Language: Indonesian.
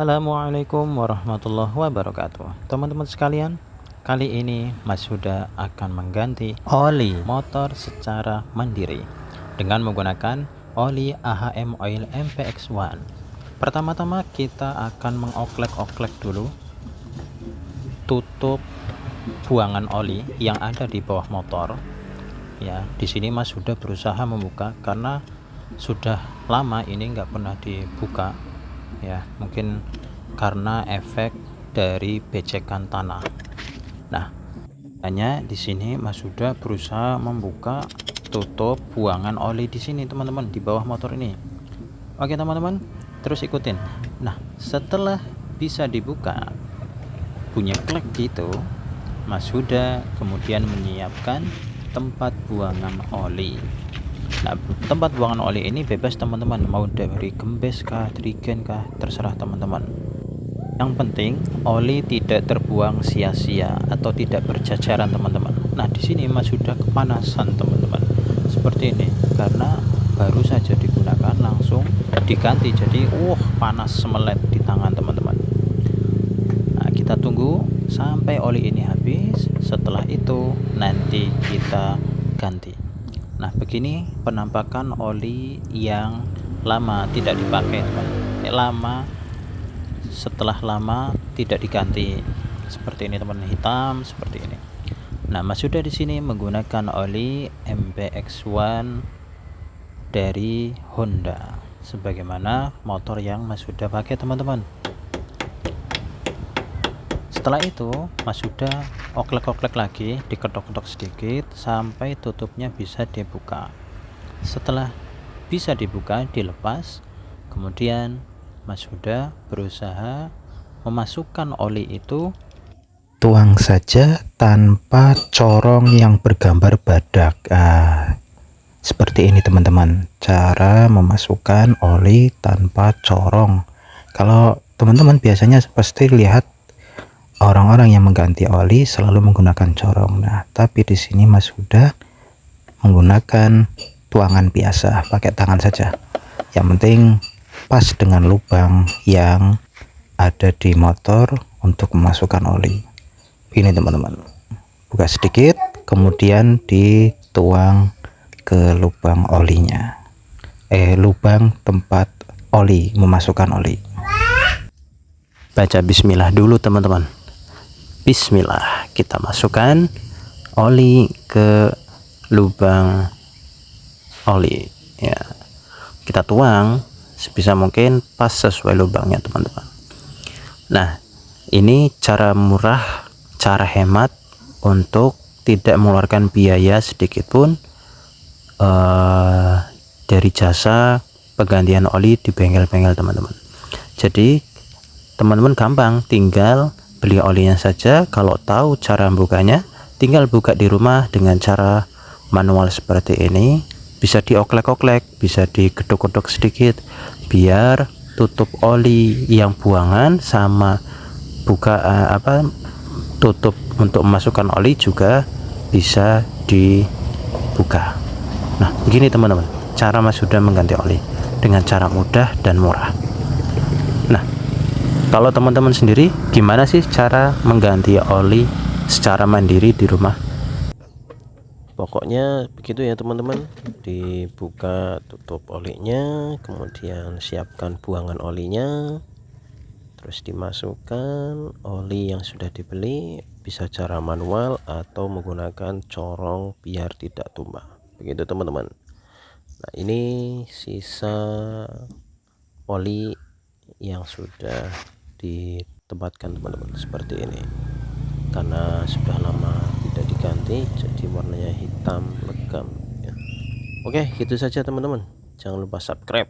Assalamualaikum warahmatullahi wabarakatuh. Teman-teman sekalian, kali ini Mas Huda akan mengganti oli motor secara mandiri dengan menggunakan oli AHM Oil MPX1. Pertama-tama kita akan mengoklek-oklek dulu tutup buangan oli yang ada di bawah motor. Ya, di sini Mas Huda berusaha membuka karena sudah lama ini nggak pernah dibuka. Ya, mungkin karena efek dari becekan tanah. Nah, hanya di sini Mas Huda berusaha membuka tutup buangan oli di sini, teman-teman, di bawah motor ini. Oke, teman-teman, terus ikutin. Nah, setelah bisa dibuka bunyi klik gitu, Mas Huda kemudian menyiapkan tempat buangan oli. Nah, tempat buangan oli ini bebas teman-teman, mau dari gembes kah, trigen kah, terserah teman-teman. Yang penting oli tidak terbuang sia-sia atau tidak berjajaran teman-teman. Nah, di sini Mas sudah kepanasan teman-teman, seperti ini, karena baru saja digunakan langsung diganti, jadi panas semelet di tangan teman-teman. Nah, kita tunggu sampai oli ini habis, setelah itu nanti kita ganti. Nah, begini penampakan oli yang lama tidak dipakai, teman. Lama, setelah lama tidak diganti, seperti ini teman, hitam seperti ini. Nah, Mas sudah di sini menggunakan oli MPX1 dari Honda, sebagaimana motor yang Mas sudah pakai teman-teman. Setelah itu Mas sudah oklek-oklek lagi, diketok-ketok sedikit sampai tutupnya bisa dibuka. Setelah bisa dibuka, dilepas, kemudian Mas sudah berusaha memasukkan oli itu, tuang saja tanpa corong yang bergambar badak. Seperti ini teman-teman, cara memasukkan oli tanpa corong. Kalau teman-teman biasanya pasti lihat orang-orang yang mengganti oli selalu menggunakan corong. Nah, tapi di sini Mas sudah menggunakan tuangan biasa, pakai tangan saja. Yang penting pas dengan lubang yang ada di motor untuk memasukkan oli. Ini teman-teman, buka sedikit, kemudian dituang ke lubang olinya, lubang tempat oli, memasukkan oli. baca bismillah dulu teman-teman. Bismillah, kita masukkan oli ke lubang oli ya, kita tuang sebisa mungkin pas sesuai lubangnya teman-teman. Nah, ini cara murah, cara hemat untuk tidak mengeluarkan biaya sedikit pun dari jasa penggantian oli di bengkel-bengkel teman-teman. Jadi teman-teman gampang, tinggal beli olinya saja. Kalau tahu cara membukanya, tinggal buka di rumah dengan cara manual seperti ini. Bisa dioklek-oklek, bisa digedok-gedok sedikit, biar tutup oli yang buangan sama buka tutup untuk memasukkan oli juga bisa dibuka. Nah, begini teman-teman, cara Mas sudah mengganti oli dengan cara mudah dan murah. Nah, kalau teman-teman sendiri gimana sih cara mengganti oli secara mandiri di rumah? Pokoknya begitu ya teman-teman, dibuka tutup olinya, kemudian siapkan buangan olinya, terus dimasukkan oli yang sudah dibeli, bisa cara manual atau menggunakan corong biar tidak tumbang, begitu teman-teman. Nah, ini sisa oli yang sudah ditempatkan teman-teman, seperti ini, karena sudah lama tidak diganti jadi warnanya hitam legam ya. Oke, gitu saja teman-teman, jangan lupa subscribe.